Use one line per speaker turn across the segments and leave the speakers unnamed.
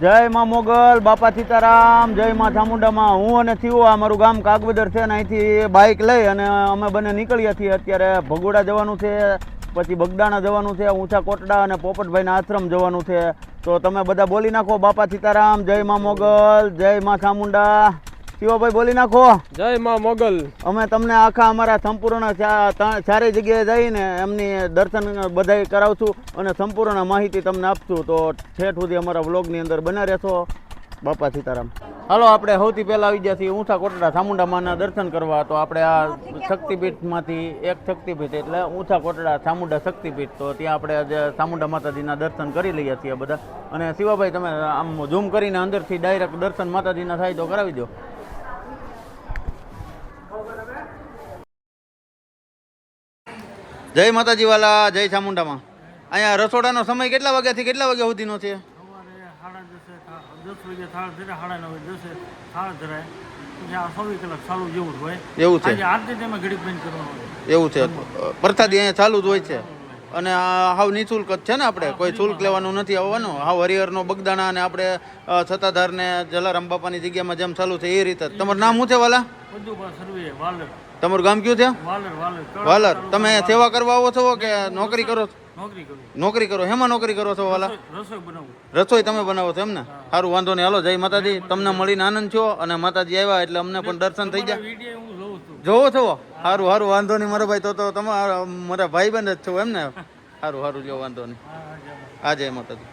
જય માં મોગલ, બાપા સીતારામ, જય માં ચામુંડામાં. હું અને થયો આ મારું ગામ કાગબદર છે ને અહીંથી બાઇક લઈ અને અમે બંને નીકળ્યા છીએ. અત્યારે ભગોડા જવાનું છે, પછી બગદાણા જવાનું છે, ઊંચા કોટડા અને પોપટભાઈના આશ્રમ જવાનું છે. તો તમે બધા બોલી નાખો બાપા સીતારામ, જય માં મોગલ, જય માં ચામુંડા. શિવાભાઈ બોલી નાખો
જય માં મોગલ.
અમે તમને આખા અમારા સંપૂર્ણ ચારેય જગ્યાએ જઈને એમની દર્શન બધાય કરાવશું અને સંપૂર્ણ માહિતી તમને આપશું. તો ઠેઠ સુધી અમારા વ્લોગની અંદર બના રહેશો. બાપા સીતારામ. હાલો, આપણે સૌથી પહેલાં આવી ગયા છીએ ઊંચા કોટડા ચામુંડામાના દર્શન કરવા. તો આપણે આ શક્તિપીઠમાંથી એક શક્તિપીઠ એટલે ઊંચા કોટડા ચામુંડા શક્તિપીઠ. તો ત્યાં આપણે આજે ચામુંડા માતાજીના દર્શન કરી લઈએ છીએ બધા. અને શિવાભાઈ તમે આમ ઝૂમ કરીને અંદરથી ડાયરેક્ટ દર્શન માતાજીના થાય તો કરાવી દો. જય માતાજી વાલા, જય ચામુંડામાં. અહીંયા રસોડાનો સમય કેટલા વાગ્યાથી કેટલા વાગ્યા સુધીનો છે? એવું છે, એવું છે. પ્રસાદી અહીંયા ચાલુ જ હોય છે અને હાવ નિઃશુલ્ક જ છે ને, આપણે કોઈ શુલ્ક લેવાનું નથી આવવાનું. હાવ હરિહરનો બગદાણા અને આપણે સત્તાધાર ને જલારામ બાપાની જગ્યામાં જેમ ચાલુ છે એ રીતે. તમારું નામ શું છે વાલા? તમારું ગામ કયું છે? વાલર. તમે સેવા કરવા આવો છો કે નોકરી કરો છો? નોકરી કરો. હેમાં નોકરી કરો છો વાલા? રસોઈ તમે બનાવો છો એમ ને? સારું, વાંધો નહીં. હાલો, જય માતાજી. તમને મળીને આનંદ છો અને માતાજી આવ્યા એટલે અમને પણ દર્શન થઈ જાય. જોવો છો? સારું સારું, વાંધો નહીં મારો ભાઈ. તો તમે મારા ભાઈ બંધ જ છો એમ ને? સારું સારું, જો વાંધો નહીં. હા, જય માતાજી.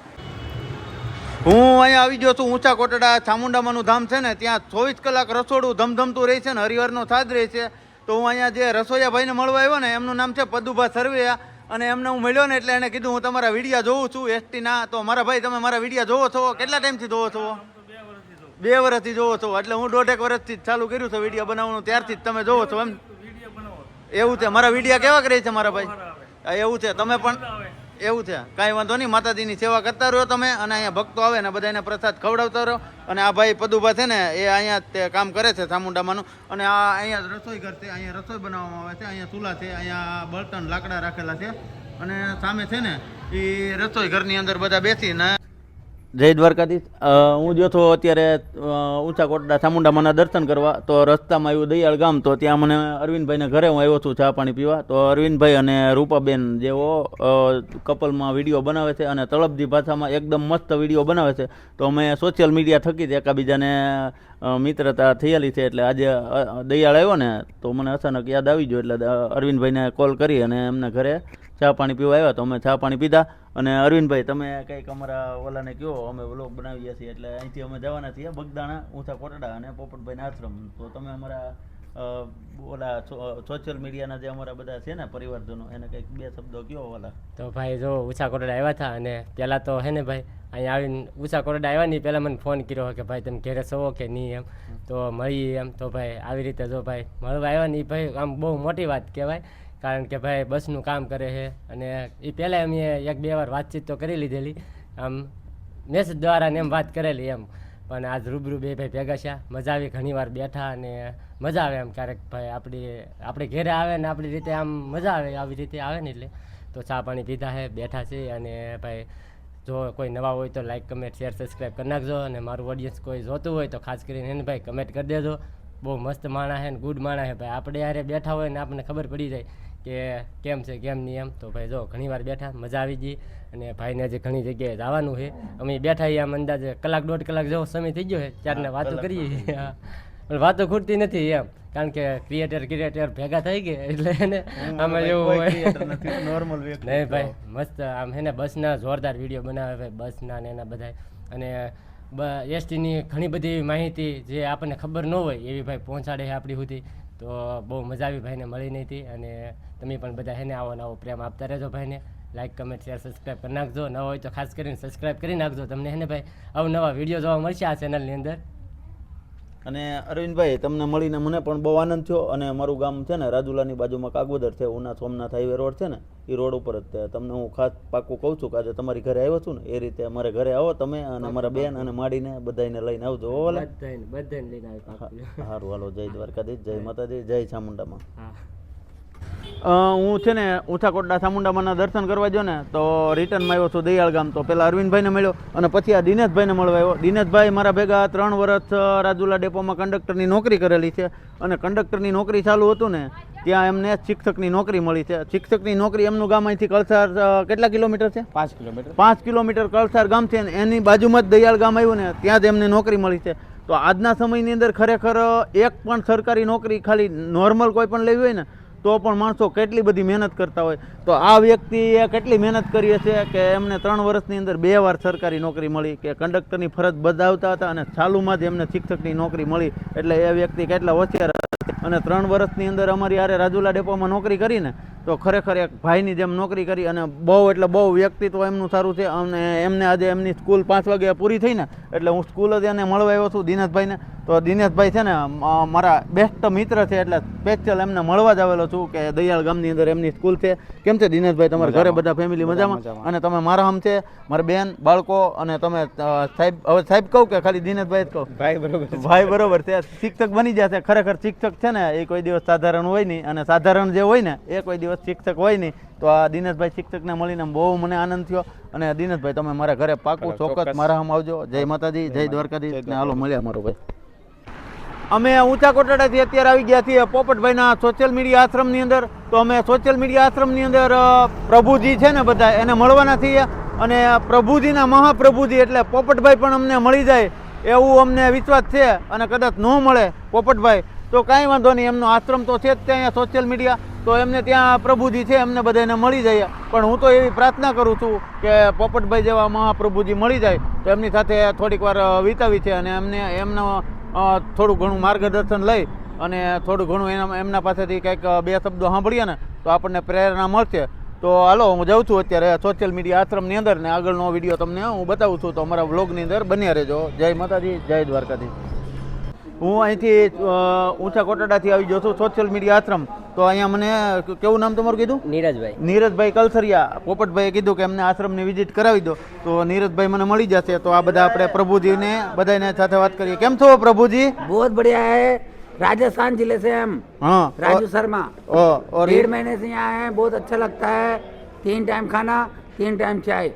હું અહીંયા આવી ગયો છું ઊંચા કોટડા ચામુંડામાનું ધામ છે ને, ત્યાં 24 કલાક રસોડું ધમધમતું રહે છે ને, હરિહરનો સાજ રહે છે. તો હું અહીંયા જે રસોઈયા ભાઈને મળવા આવ્યો ને, એમનું નામ છે પદુભા સરવૈયા. અને એમને હું મળ્યો ને એટલે એને કીધું હું તમારા વિડીયા જોઉં છું એસટીના. તો મારા ભાઈ તમે મારા વિડીયા જોવો છો? કેટલા ટાઈમથી જોવો છો? 2 વર્ષથી જોવો છો. એટલે હું 1.5 વર્ષથી ચાલુ કર્યું છે વિડીયો બનાવવાનું, ત્યારથી જ તમે જોવો છો એમ? એવું છે. મારા વિડીયા કેવા કરે છે મારા ભાઈ? એવું છે. તમે પણ એવું છે. કાંઈ વાંધો નહીં, માતાજીની સેવા કરતા રહો તમે. અને અહીંયા ભક્તો આવે ને બધાને પ્રસાદ ખવડાવતા રહો. અને આ ભાઈ પદુભા છે ને, એ અહીંયા તે કામ કરે છે ચામુંડામાંનું. અને આ અહીંયા રસોઈ ઘર છે, અહીંયા રસોઈ બનાવવામાં આવે છે. અહીંયા ચૂલા છે, અહીંયા બળતણ લાકડા રાખેલા છે. અને સામે છે ને એ રસોઈ ઘરની અંદર બધા બેસીને. જય દ્વારકાધીશ. હું જો છો અત્યારે ઊંચા કોટડા ચામુંડામાના દર્શન કરવા. તો રસ્તામાં આવ્યું દયાળ ગામ. તો ત્યાં મને અરવિંદભાઈને ઘરે હું આવ્યો છું ચા પાણી પીવા. તો અરવિંદભાઈ અને રૂપાબેન જેવો કપલમાં વિડીયો બનાવે છે અને તળપદી ભાષામાં એકદમ મસ્ત વિડીયો બનાવે છે. તો અમે સોશિયલ મીડિયા થકી જ એકાબીજાને મિત્રતા થયેલી છે. એટલે આજે દયાળ આવ્યો ને તો મને અચાનક યાદ આવી ગયો. એટલે અરવિંદભાઈને કોલ કરી અને એમને ઘરે ચા પાણી પીવા આવ્યા. તો અમે ચા પાણી પીધા. અને અરવિંદભાઈ તમે કંઈક અમારા ઓલાને કહો, અમે વ્લોગ બનાવીએ છીએ એટલે અહીંથી અમે જવાના છીએ બગદાણા, ઊંચા કોટડા અને પોપટભાઈના આશ્રમ. તો તમે અમારા ઓલા સોશિયલ મીડિયાના જે અમારા બધા છે ને પરિવારજનો, એને કંઈક 2 શબ્દો કહો ઓલા.
તો ભાઈ જો ઊંચા કોટડા આવ્યા હતા અને પહેલાં તો હે ને ભાઈ અહીંયા આવીને ઊંચા કોટડા આવ્યા નહીં પહેલાં મને ફોન કર્યો કે ભાઈ તમે ઘેરે છો કે નહીં એમ. તો મળી એમ. તો ભાઈ આવી રીતે જો ભાઈ મળવા આવ્યા ને એ ભાઈ આમ બહુ મોટી વાત કહેવાય. કારણ કે ભાઈ બસનું કામ કરે છે અને એ પહેલાં અમે 1-2 વાર વાતચીત તો કરી લીધેલી, આમ મેસેજ દ્વારા ને એમ વાત કરેલી એમ. પણ આજ રૂબરૂ બે ભાઈ ભેગા છે, મજા આવી. ઘણી વાર બેઠા અને મજા આવે એમ. ક્યારેક ભાઈ આપણે ઘેરે આવે ને આપણી રીતે આમ મજા આવે, આવી રીતે આવે ને એટલે. તો ચા પાણી પીધા છે, બેઠા છે. અને ભાઈ જો કોઈ નવા હોય તો લાઈક કમેન્ટ શેર સબસ્ક્રાઈબ કરી નાખજો. અને મારું ઓડિયન્સ કોઈ જોતું હોય તો ખાસ કરીને એને ભાઈ કમેન્ટ કરી દેજો. બહુ મસ્ત માણસ છે ને ગુડ માણસ છે ભાઈ. આપણે યારે બેઠા હોય ને આપણને ખબર પડી જાય કે કેમ છે કેમ નહીં એમ. તો ભાઈ જો ઘણી વાર બેઠા, મજા આવી ગઈ. અને ભાઈને હજી ઘણી જગ્યાએ જવાનું છે. અમે બેઠા આમ અંદાજે 1-1.5 કલાક જેવો સમય થઈ ગયો છે, ત્યારને વાતો કરીએ છીએ. પણ વાતો ખૂટતી નથી એમ, કારણ કે ક્રિએટર ભેગા થઈ ગયા એટલે એને આમાં એવું હોય નહીં ભાઈ. મસ્ત આમ છે ને બસના જોરદાર વિડીયો બનાવે ભાઈ, બસના ને એના બધા. અને એસટીની ઘણી બધી માહિતી જે આપણને ખબર ન હોય એવી ભાઈ પહોંચાડે છે આપણી સુધી. તો બહુ મજા આવી ભાઈને મળીને હતી. અને તમે પણ બધા એને આવો પ્રેમ આપતા રહેજો ભાઈને. લાઈક કમેન્ટ શેર સબસ્ક્રાઈબ કરી નાખજો. ન હોય તો ખાસ કરીને સબસ્ક્રાઈબ કરી નાખજો. તમને એને ભાઈ અવનવા વિડીયો જોવા મળશે આ ચેનલની અંદર.
અને અરવિંદભાઈ તમને મળીને મને પણ બહુ આનંદ થયો. અને મારું ગામ છે ને રાજુલાની બાજુમાં કાગબદર છે, ઉના સોમનાથ હાઈવે રોડ છે ને એ રોડ ઉપર જ છે. તમને હું ખાસ પાક્કું કહું છું કે આજે તમારી ઘરે આવ્યો છું ને એ રીતે અમારે ઘરે આવો તમે અને મારા બેન અને માડીને બધાને લઈને આવજો.
બધાને લઈને આવી.
સારું, હાલો, જય દ્વારકાધીશ, જય માતાજી, જય ચામુંડામાં. હું છે ને ઊંચાકોટડા ચામુંડામાના દર્શન કરવા ગયો ને તો રિટર્નમાં આવ્યો છું દયાળ ગામ. તો પેલા અરવિંદભાઈને મળ્યો અને પછી આ દિનેશભાઈને મળવા આવ્યો. દિનેશભાઈ મારા ભેગા 3 વર્ષ રાજુલા ડેપોમાં કંડક્ટરની નોકરી કરેલી છે અને કંડક્ટરની નોકરી ચાલુ હતું ને ત્યાં એમને શિક્ષકની નોકરી મળી છે. શિક્ષકની નોકરી એમનું ગામ અહીંથી કળસાર કેટલા કિલોમીટર છે?
5 કિલોમીટર.
5 કિલોમીટર કળસાર ગામ છે ને એની બાજુમાં જ દયાળ ગામ આવ્યું ને ત્યાં જ એમને નોકરી મળી છે. તો આજના સમયની અંદર ખરેખર એક પણ સરકારી નોકરી ખાલી નોર્મલ કોઈ પણ લેવી હોય ને તો પણ માણસો કેટલી બધી મહેનત કરતા હોય. તો આ વ્યક્તિએ કેટલી મહેનત કરી છે કે એમને 3 વર્ષની અંદર 2 વાર સરકારી નોકરી મળી, કે કંડક્ટરની ફરજ બજાવતા હતા અને ચાલુમાં જ એમને શિક્ષકની નોકરી મળી. એટલે એ વ્યક્તિ કેટલા હોશિયાર અને 3 વર્ષની અંદર અમારી હારે રાજુલા ડેપોમાં નોકરી કરીને તો ખરેખર એક ભાઈની જેમ નોકરી કરી અને બહુ એટલે બહુ વ્યક્તિત્વ એમનું સારું છે. અને એમને આજે એમની સ્કૂલ 5 વાગે પૂરી થઈ ને એટલે હું સ્કૂલ જ એને મળવા આવ્યો છું દિનેશભાઈને. તો દિનેશભાઈ છે ને મારા બેસ્ટ મિત્ર છે એટલે સ્પેશિયલ એમને મળવા જ આવેલો છું કે દયાળ ગામની અંદર એમની સ્કૂલ છે. કેમ છે દિનેશભાઈ? તમારા ઘરે બધા ફેમિલી મજામાં? અને તમે મારા આમ છે, મારા બેન બાળકો અને તમે સાહેબ, હવે સાહેબ કહું કે ખાલી દિનેશભાઈ જ કહું?
ભાઈ બરોબર.
ભાઈ બરોબર છે. શિક્ષક બની જશે. ખરેખર શિક્ષક છે ને એ કોઈ દિવસ સાધારણ હોય નહીં અને સાધારણ જે હોય ને એ કોઈ દિવસ શિક્ષક હોય નહીં. તો આ દિનેશભાઈ શિક્ષકને મળીને બહુ મને આનંદ થયો. અને દિનેશભાઈ તમે મારા ઘરે પાકું ચોક્કસ મારા આમ આવજો. જય માતાજી, જય દ્વારકાધીશ ને હાલો મળ્યા મારો ભાઈ. અમે ઊંચાકોટડાથી અત્યારે આવી ગયા છીએ પોપટભાઈના સોશિયલ મીડિયા આશ્રમની અંદર. તો અમે સોશિયલ મીડિયા આશ્રમની અંદર પ્રભુજી છે ને બધા એને મળવાના છીએ અને પ્રભુજીના મહાપ્રભુજી એટલે પોપટભાઈ પણ અમને મળી જાય એવું અમને વિશ્વાસ છે. અને કદાચ ન મળે પોપટભાઈ તો કાંઈ વાંધો નહીં, એમનો આશ્રમ તો છે જ ત્યાં સોશિયલ મીડિયા, તો એમને ત્યાં પ્રભુજી છે એમને બધાને મળી જાય. પણ હું તો એવી પ્રાર્થના કરું છું કે પોપટભાઈ જેવા મહાપ્રભુજી મળી જાય તો એમની સાથે થોડીક વાર વિતાવી છે અને એમનો થોડું ઘણું માર્ગદર્શન લઈ અને થોડું ઘણું એમના પાસેથી કંઈક 2 શબ્દો સાંભળીએ ને તો આપણને પ્રેરણા મળશે. તો હાલો હું જાઉં છું અત્યારે સોશિયલ મીડિયા આશ્રમની અંદર ને આગળનો વિડીયો તમને હું બતાવું છું. તો અમારા વ્લોગની અંદર બન્યા રહેજો. જય માતાજી, જય દ્વારકાધીશ. હું અહીંથી ઊંચાકોટડાથી આવી ગયો છું સોશિયલ મીડિયા આશ્રમ. તો અહીંયા મને કેવું નામ તમારું કીધું?
નીરજભાઈ.
નીરજભાઈ કલસરિયા. પોપટભાઈએ કીધું કે એમને આશ્રમની વિઝિટ કરાવી દો તો નીરજભાઈ મને મળી જશે. તો આ બધા આપણે પ્રભુજીને બધાને સાથે વાત કરીએ. કેમ છો પ્રભુજી?
बहुत बढ़िया है. राजस्थान जिले से हम.
हाँ.
राजू शर्मा.
और
1.5 महीने से यहाँ हैं. बहुत अच्छा लगता है. 3 टाइम खाना, 3 टाइम चाय,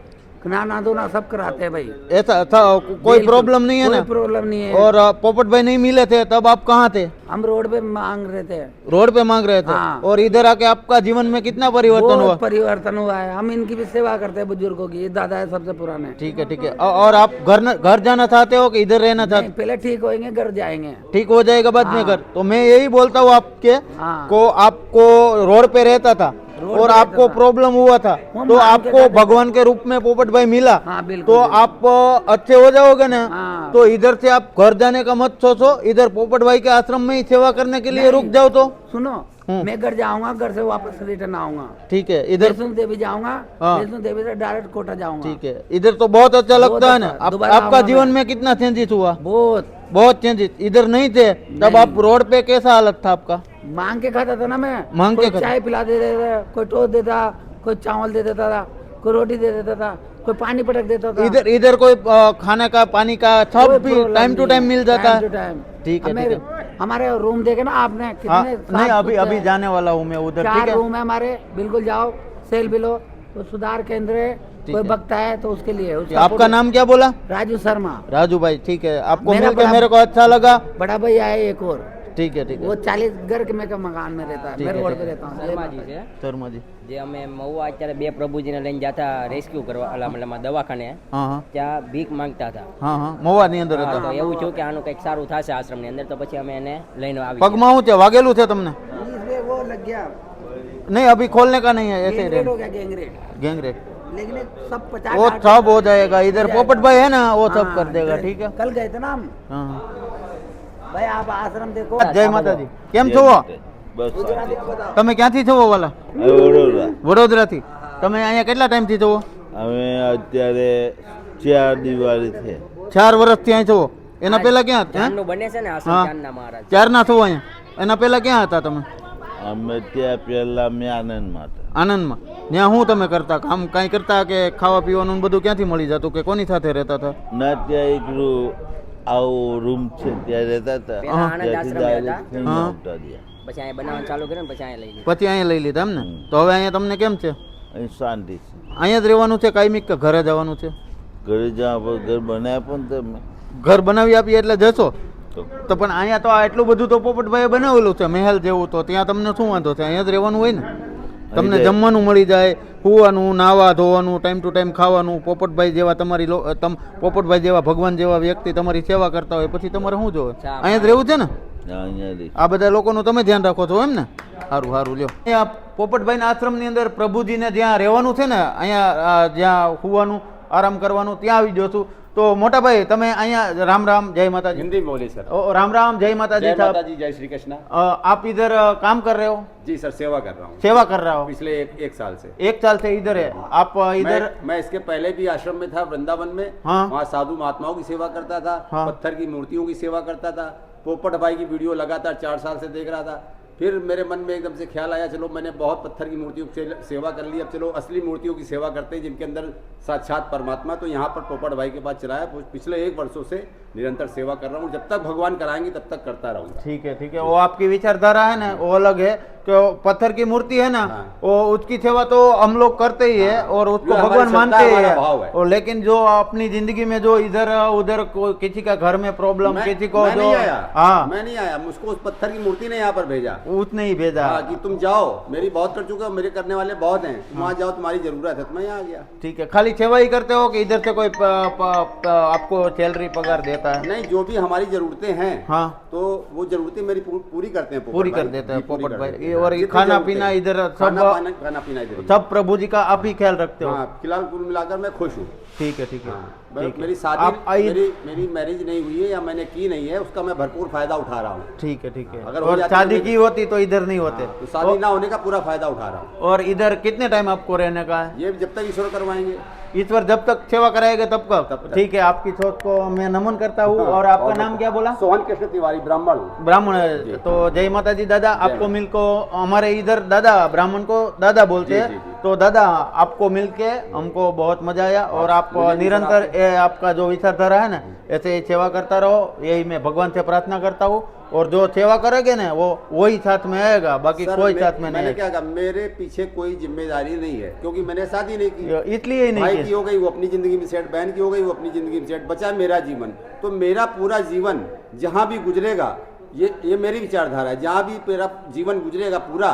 खाना धोना सब कराते हैं भाई.
ऐसा था, कोई प्रॉब्लम नहीं है ना?
कोई प्रॉब्लम नहीं है.
और पोपट भाई नहीं मिले थे तब आप कहाँ थे?
हम रोड पे मांग रहे थे.
रोड पे मांग रहे थे.
हाँ.
और इधर आके आपका जीवन में कितना परिवर्तन हुआ?
बहुत परिवर्तन हुआ है. हम इनकी भी सेवा करते हैं बुजुर्गों की. ये दादा है सबसे पुराने.
ठीक है, ठीक है. और आप घर जाना चाहते हो कि इधर रहना चाहते?
पहले ठीक होएंगे घर जाएंगे.
ठीक हो जाएगा बाद में घर. तो मैं यही बोलता हूँ आपके
हाँ.
को आपको रोड पे रहता था और आपको प्रॉब्लम हुआ था तो आपको भगवान के रूप में पोपट भाई मिला.
हाँ, बिल्कुल.
तो आप अच्छे हो जाओगे ना.
हाँ.
तो इधर से आप घर जाने का मत सोचो, इधर पोपट भाई के आश्रम में ही सेवा करने के लिए रुक जाओ. तो
सुनो, मैं घर जाऊंगा, घर से वापस रिटर्न आऊंगा.
ठीक है. इधर
वैष्णो देवी जाऊंगा.
हाँ.
वैष्णो देवी से डायरेक्ट कोटा जाऊंगा.
ठीक है. इधर तो बहुत अच्छा लगता है ना.
अच्छा. दोबारा
आपका
आऊंगा
जीवन
मैं.
में कितना चेंजेस हुआ?
बहुत
चेंजेस. इधर नहीं थे तब आप रोड पे कैसा हालत था आपका?
मांग के खाता था ना मैं.
मांग के
कोई
खाता.
चाय पिला देते थे, कोई टोस्ट देता, कोई चावल दे देता था, कोई रोटी दे देता था, कोई पानी पटक देता था.
इधर कोई खाने का पानी का सब भी टाइम टू टाइम मिल जाता है.
टाइम.
ठीक है, ठीक है.
हमारे रूम देखे ना आपने
हाँ,
कितने?
नहीं अभी जाने वाला हूँ मैं उधर.
4 रूम है हमारे. बिल्कुल जाओ, सेल्फी लो. तो सुधार केंद्र है, कोई बकता है तो उसके लिए.
आपका नाम क्या बोला?
राजू शर्मा.
राजू भाई. ठीक है. आपको
मेरा
मिलकर
बड़ा-
मेरे को अच्छा लगा.
बड़ा भैया है एक और.
ठीक है, ठीक है.
वो 40 घर के में का मकान में रहता है.
ठीक
मैं
है,
रोड
ठीक
पे
है.
रहता हूँ.
શર્માજી છે
शर्मा जी.
જે અમે મહુવા અત્યારે 2 પ્રભુજીને લઈને જતા રેસ્ક્યુ કરવા મતલબ દવાખાને
हाँ हाँ
ત્યાં ભીખ માંગતા હતા.
हाँ हाँ મહુવા ની અંદર
હા, તો
હતા.
એવું થયું કે આનું કંઈક સારું થશે આશ્રમની અંદર તો પછી અમે એને લઈને આવી
પગમાં શું છે? વાગેલું છે તમને?
इसमें वो लग गया.
नहीं अभी खोलने का नहीं है, ऐसे ही
गैंगरेड
रहना.
हो गया गैंगरेड.
गैंगरेट
लेकिन ये सब 50
वो
60
सब हो जाएगा. इधर पोपट भाई है ना वो सब
हाँ,
कर देगा.
गए-
ठीक है.
कल गए थे ना हम.
हाँ हाँ.
भाई आप आश्रम देखो.
जय माताजी. કેમ છો? તમે ક્યાંથી છો વાલા?
વડોદરા.
વડોદરાથી. તમે અહીંયા કેટલા ટાઈમથી છો?
અમે અત્યારે 4 દિવાળી છે.
4 વર્ષથી અહીં છો. એના પહેલા ક્યાં હતા?
ચાંદનું બને છે ને આશ્રમ
હા.
ચાંદના મહારાજ
4ના છો અહીંયા. એના પહેલા ક્યાં હતા તમે?
અમે ત્યાં પહેલા મેં આનંદમાં હતા.
આનંદમાં. ત્યાં શું તમે કરતા? કામ કાંઈ કરતા કે ખાવા પીવાનું ને બધું ક્યાંથી મળી જતું કે કોની સાથે રહેતા હતા?
ના ત્યાં એકલું આવો રૂમ છે ત્યાં રહેતા હતા.
પહેલા આનંદ
ત્યાંથી
આશ્રમે હતા.
direct થઈને
હા.
આવતા રહ્યા.
પછી અહીંયા બનાવવાનું ચાલુ કર્યું ને પછી અહીંયા લઈ લીધું.
પછી અહીંયા લઈ લીધા એમ ને? તો હવે અહીંયા તમને કેમ છે?
અહીં શાંતિ છે.
અહીંયા જ રહેવાનું છે કાયમિક કે ઘરે જવાનું છે?
ઘરે જ્યાં ઘર બનાવ્યા પણ તમે
ઘર બનાવી આપીએ એટલે જશો તો પણ અહીંયા તો આ એટલું બધું તો પોપટભાઈએ બનાવેલું છે મહેલ જેવું, તો ત્યાં તમને શું વાંધો છે? અહીંયા જ રહેવાનું હોય ને, તમને જમવાનું મળી જાય, સુવાનું, નાવા ધોવાનું, ટાઈમ ટુ ટાઈમ ખાવાનું. પોપટભાઈ જેવા તમારી પોપટભાઈ જેવા ભગવાન જેવા વ્યક્તિ તમારી સેવા કરતા હોય, પછી તમારે શું જોવે? અહીંયા જ રહેવું છે ને?
અહીંયા રહી.
આ બધા લોકોનું તમે ધ્યાન રાખો છો એમ ને? સારું સારું લ્યો. અહીંયા પોપટભાઈના આશ્રમની અંદર પ્રભુજીને જ્યાં રહેવાનું છે ને, અહીંયા જ્યાં સુવાનું, આરામ કરવાનું, ત્યાં આવી જશું. तो मोटा भाई तमे અહીંયા राम राम जय माता जी।
हिंदी में बोलिए सर।
राम राम जय माता जी।
जय माता जी, जय श्री कृष्ण।
आप इधर काम कर रहे हो?
जी सर, सेवा कर रहा हूँ।
सेवा कर रहा हो
पिछले एक साल से।
एक साल से इधर है आप? इधर
मैं इसके पहले भी आश्रम में था, वृंदावन में।
हाँ।
वहाँ साधु महात्माओं की सेवा करता था।
हाँ।
पत्थर की मूर्तियों की सेवा करता था। पोपट भाई की वीडियो लगातार 4 साल से देख रहा था। फिर मेरे मन में एकदम से ख्याल आया, चलो मैंने बहुत पत्थर की मूर्तियों की सेवा कर ली, अब चलो असली मूर्तियों की सेवा करते हैं जिनके अंदर साक्षात परमात्मा। तो यहाँ पर पोपट भाई के पास चलाया, पिछले 1 वर्षों से निरंतर सेवा कर रहा हूँ। जब तक भगवान कराएंगे तब तक करता रहूँगा।
ठीक है ठीक है। वो आपकी विचारधारा है ना, वो अलग है। तो पत्थर की मूर्ति है ना, वो उसकी सेवा तो हम लोग करते ही है और उसको भगवान मानते ही है। और लेकिन जो अपनी जिंदगी में जो इधर उधर किसी का घर में प्रॉब्लम, किसी को जो
हाँ मैं नहीं आया, मुझको उस पत्थर की मूर्ति ने यहाँ पर भेजा,
उसने ही भेजा
कि तुम जाओ, मेरी बहुत कर चुके हो, मेरे करने वाले बहुत हैं, तुम वहाँ जाओ, तुम्हारी जरूरत है, तो मैं यहाँ आ गया।
ठीक है। खाली सेवा ही करते हो कि इधर से कोई आपको सैलरी पगार देता है?
नहीं, जो भी हमारी जरूरतें हैं,
हाँ,
तो वो जरूरतें मेरी पूरी करते हैं,
पूरी कर देते हैं पोपट भाई। और खाना पीना इधर सब,
खाना पीना इधर
सब प्रभु जी का आप ही ख्याल रखते हो?
फिलहाल कुल मिलाकर मैं खुश हूँ।
ठीक है ठीक है।
मेरी शादी, मेरी मैरिज नहीं हुई है या मैंने की नहीं है, उसका मैं भरपूर फायदा उठा रहा हूँ।
ठीक है ठीक है।
अगर
और शादी की होती तो इधर नहीं होते?
तो शादी ना होने का पूरा फायदा उठा रहा हूँ।
और इधर कितने टाइम आपको रहने का है?
ये जब तक ईश्वर करवाएंगे।
ईश्वर जब तक सेवा कराएगा तब तक। ठीक है, आपकी सोच को मैं नमन करता हूँ। और आपका नाम क्या बोला?
सोहन कृष्ण तिवारी, ब्राह्मण।
ब्राह्मण। तो जय माता जी दादा। आपको मिलको, हमारे इधर दादा ब्राह्मण को दादा बोलते हैं, तो दादा आपको मिलके हमको बहुत मजा आया। और आप निरंतर आपका जो विचारधारा है ना, ऐसे ही सेवा करता रहो, यही मैं भगवान से प्रार्थना करता हूँ। और जो सेवा करेंगे ना वो वही साथ में आएगा, बाकी कोई साथ में नहीं।
मैंने क्या कहा, मेरे पीछे कोई जिम्मेदारी नहीं है, क्योंकि मैंने शादी नहीं की,
इसलिए ही नहीं
भाई की हो गई, वो अपनी जिंदगी में सेट, बहन की हो गई, वो अपनी जिंदगी में सेट, बचा मेरा जीवन। तो मेरा पूरा जीवन जहाँ भी गुजरेगा, ये मेरी विचारधारा है, जहाँ भी मेरा जीवन गुजरेगा पूरा,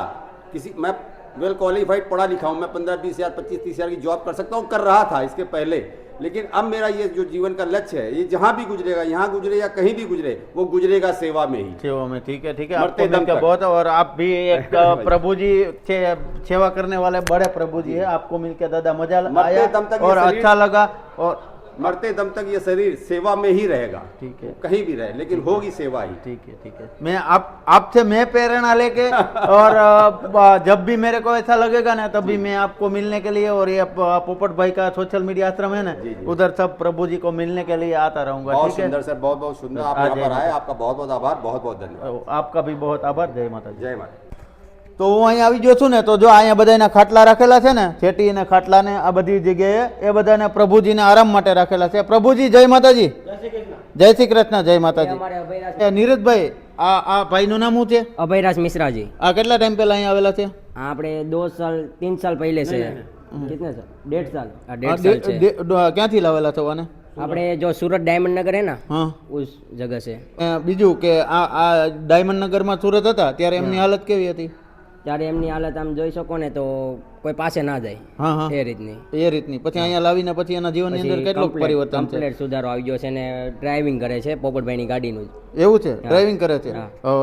मैं वेल क्वालिफाइड पढ़ा लिखा हूँ, मैं 15-20 हज़ार 25-30 हज़ार की जॉब कर सकता हूँ, कर रहा था इसके पहले। लेकिन अब मेरा ये जो जीवन का लक्ष्य है, ये जहाँ भी गुजरेगा, यहाँ गुजरे या कहीं भी गुजरे, वो गुजरेगा सेवा में ही।
सेवा में। ठीक है ठीक है। आपको मिलकर बहुत, और आप भी एक प्रभु जी सेवा करने वाले बड़े प्रभु जी है। आपको मिलकर दादा मजा आया और अच्छा लगा। और
मरते दम तक ये शरीर सेवा में ही रहेगा।
ठीक है,
कहीं भी रहे, लेकिन होगी सेवा ही।
ठीक है ठीक है। मैं आपसे मैं प्रेरणा लेके और जब भी मेरे को ऐसा लगेगा ना, तभी मैं आपको मिलने के लिए, और ये पोपट भाई का सोशल मीडिया आश्रम है ना, उधर सब प्रभु जी को मिलने के लिए आता रहूंगा।
बहुत
ठीक है
सुंदर सर, बहुत बहुत सुंदर। आप यहाँ पर आए, आपका बहुत बहुत आभार, बहुत बहुत धन्यवाद।
आपका भी बहुत आभार। जय माता जी।
जय माता।
તો હું અહીં આવી ગયો છું ને, તો જો અહીંયા બધાના ખાટલા રાખેલા છે ને, છેટી અને ખાટલાને આ બધી જગ્યાએ એ બધાને પ્રભુજીને આરામ માટે રાખેલા છે। પ્રભુજી જય માતાજી। જય શ્રી કૃષ્ણ। જય માતાજી। નીરજભાઈ, આ ભાઈનું નામ શું છે?
અભયરાજ મિશ્રાજી।
આ કેટલા ટાઈમ પહેલા અહીં આવેલા છે?
આપણે 2 साल 3 साल पहले से। कितने साल? 1.5 साल। 1.5 साल से।
ક્યાંથી લાવેલા છો આને?
આપણે જો सूरत डायमंड नगर है ना,
हाँ,
उस जगह से।
બીજું કે આ ડાયમંડ નગરમાં સુરત હતા ત્યારે એમની હાલત કેવી હતી?
ત્યારે એમની હાલત આમ જોઈ શકો ને તો કોઈ પાસે ના જાય।
હા હા,
એ રીતની
પછી અહીંયા લાવીને પછી એના જીવનની અંદર કેટલું પરિવર્તન છે?
કમ્પ્લીટ સુધારો આવી ગયો છે ને ડ્રાઇવિંગ કરે છે પોપટભાઈની ગાડીનું।
એવું છે? ડ્રાઇવિંગ કરે છે?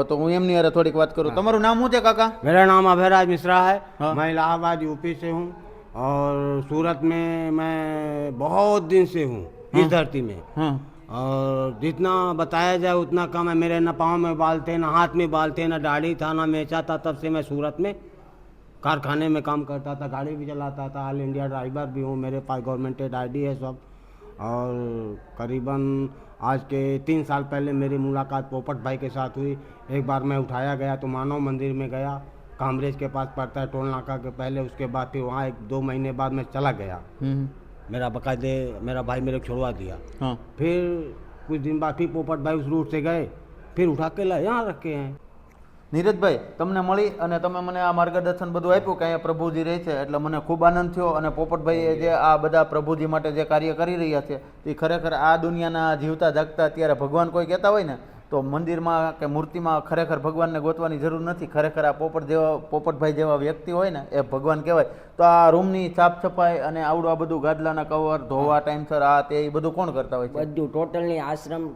તો હું એમની હારે થોડીક વાત કરું। તમારું નામ શું છે કાકા?
मेरा नाम अभयराज मिश्रा है। मैं इलाहाबाद यूपी से हूँ और सूरत में मैं बहुत दिन से हूँ इस धरती में।
हाँ,
और जितना बताया जाए उतना कम है। मेरे न पाँव में बाल थे, न हाथ में बाल थे, न दाढ़ी था, न मेचा था। तब से मैं सूरत में कारखाने में काम करता था, गाड़ी भी चलाता था, ऑल इंडिया ड्राइवर भी हूँ, मेरे पास गवर्नमेंटेड ID है सब। और करीबन आज के 3 साल पहले मेरी मुलाकात पोपट भाई के साथ हुई। एक बार मैं उठाया गया तो मानव मंदिर में गया, कामरेज के पास पड़ता है टोल नाका के पहले। उसके बाद फिर वहाँ 1-2 महीने बाद मैं चला गया। मेरा बकायदे मेरा भाई मेरे को छुड़वा दिया।
हाँ।
फिर कुछ दिन बाद फिर पोपट भाई उस रूट से गए, फिर उठा के लाए, यहाँ रखे हैं।
નીરજભાઈ તમને મળી અને તમે મને આ માર્ગદર્શન બધું આપ્યું કે અહીંયા પ્રભુજી રહે છે એટલે મને ખૂબ આનંદ થયો. અને પોપટભાઈએ જે આ બધા પ્રભુજી માટે જે કાર્ય કરી રહ્યા છે એ ખરેખર આ દુનિયાના જીવતા જાગતા અત્યારે ભગવાન કોઈ કહેતા હોય ને તો મંદિરમાં કે મૂર્તિમાં ખરેખર ભગવાનને ગોતવાની જરૂર નથી. ખરેખર આ પોપટભાઈ જેવા વ્યક્તિ હોય ને એ ભગવાન કહેવાય. તો આ રૂમની સાફ સફાઈ અને આવડું આ બધું ગાદલાના કવર ધોવા ટાઈમસર આ તે એ બધું કોણ કરતા હોય છે?
બધું ટોટલની આશ્રમ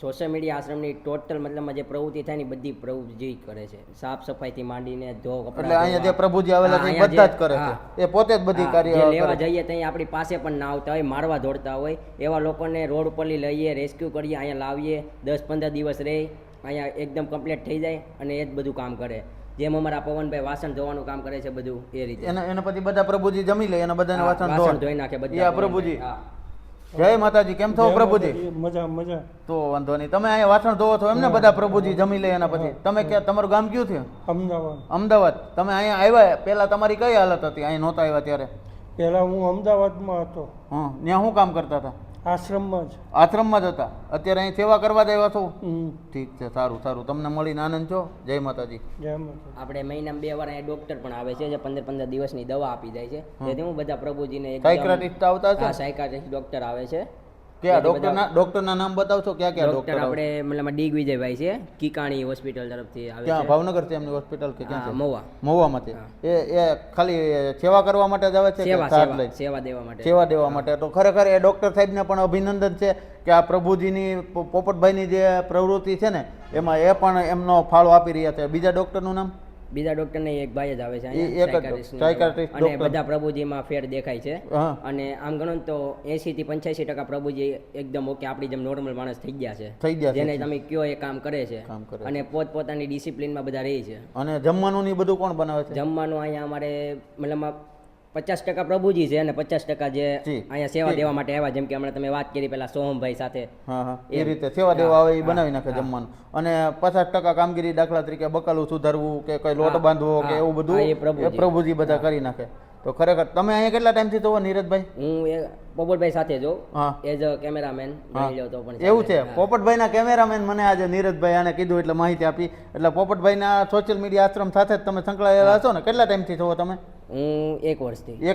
સોશિયલ મીડિયા આશ્રમની ટોટલ મતલબમાં જે પ્રવૃત્તિ થાય ને બધી પ્રવૃત્તિ કરે છે. સાફ સફાઈથી માંડીને
એટલે અહીંયા જે પ્રભુજી આવેલા છે એ બધા જ કરે છે, એ પોતે જ બધી કાર્ય
લેવા જઈએ ત્યાં આપણી પાસે પણ ના આવતા હોય, મારવા દોડતા હોય એવા લોકોને રોડ ઉપરથી લઈએ, રેસ્ક્યુ કરીએ, અહીંયા લાવીએ, 10-15 દિવસ રહે, અહીંયા એકદમ કમ્પ્લીટ થઈ જાય અને એ જ બધું કામ કરે. જેમ અમારા પવનભાઈ વાસણ ધોવાનું કામ કરે છે બધું એ રીતે.
એના પછી બધા પ્રભુજી જમી લે અને બધાને
વાસણ ધોઈ નાખે બધા
પ્રભુજી. જય માતાજી, કેમ છો પ્રભુજી?
મજા.
તો વાંધો નહીં, તમે અહીંયા વાસણ ધોવો છો એમને બધા પ્રભુજી જમી લે એના પછી? તમે ક્યાં, તમારું ગામ કયું થયું? અમદાવાદ. તમે અહીંયા આવ્યા પેલા તમારી કઈ હાલત હતી અહીંયા નહોતા આવ્યા ત્યારે?
પહેલા હું અમદાવાદમાં હતો.
ત્યાં શું કામ કરતા હતા?
આશ્રમમાં
જ હતા. અત્યારે અહીં સેવા કરવા જ આવ્યા છો? ઠીક છે, સારું. તમને મળીને આનંદ છો. જય માતાજી.
આપણે મહિનામાં 2 વાર અહીંયા ડોક્ટર પણ આવે છે જે 15-15 દિવસની દવા આપી જાય છે. તેથી હું બધા પ્રભુજીને
સાયકાટ્રિસ્ટ આવતા છે?
સાયકાટ્રિસ્ટ ડોક્ટર આવે છે.
ક્યાં ડોક્ટરના નામ બતાવશો? ક્યાં
ડોક્ટર આપણે મતલબ દિગ્વિજયભાઈ છે, કીકાણી હોસ્પિટલ તરફથી આવે છે.
ક્યાં ભાવનગર છે એમની હોસ્પિટલ કે ક્યાં છે?
મહુવામાંથી.
એ ખાલી સેવા કરવા માટે જ આવે છે?
સેવા દેવા માટે.
સેવા દેવા માટે. તો ખરેખર એ ડોક્ટર સાહેબને પણ અભિનંદન છે કે આ પ્રભુજીની પોપટભાઈની જે પ્રવૃત્તિ છે ને એમાં એ પણ એમનો ફાળો આપી રહ્યા છે. બીજા ડોક્ટરનું નામ?
બીજા ડોક્ટર ને એક ભાઈ જ આવે છે
સાયકાટ્રિસ્ટ.
અને બધા પ્રભુજીમાં ફેર દેખાય છે. અને આમ ગણો તો 80 થી 85% પ્રભુજી એકદમ ઓકે આપણી જેમ નોર્મલ માણસ થઈ ગયા છે. જેને તમે કયો એ કામ કરે છે અને પોતપોતાની ડિસિપ્લિનમાં બધા રહે છે.
અને જમવાનું ની બધું કોણ બનાવે છે?
જમવાનું અહીંયા અમારે મતલબ 50% પ્રભુજી છે અને 50% જે અહીંયા સેવા દેવા માટે આવ્યા, જેમ કે હમણાં તમે વાત કરી પેલા સોહમભાઈ સાથે,
એ રીતે સેવા દેવા આવે એ બનાવી નાખે જમવાનું. અને 50% કામગીરી, દાખલા તરીકે બકાલું સુધારવું કે કઈ લોટ બાંધવો કે એવું બધું એ પ્રભુજી બધા કરી નાખે. તો ખરેખર તમે અહીંયા કેટલા ટાઈમથી છો નીરજભાઈ?
હું પોપટભાઈ સાથે જો એઝ અ કેમેરામેન
એવું છે. પોપટભાઈના કેમેરામેન મને આજે નીરજભાઈ આને કીધું એટલે માહિતી આપી. એટલે પોપટભાઈના સોશિયલ મીડિયા આશ્રમ સાથે જ તમે સંકળાયેલા છો ને? કેટલા ટાઈમથી છો તમે?
હું 1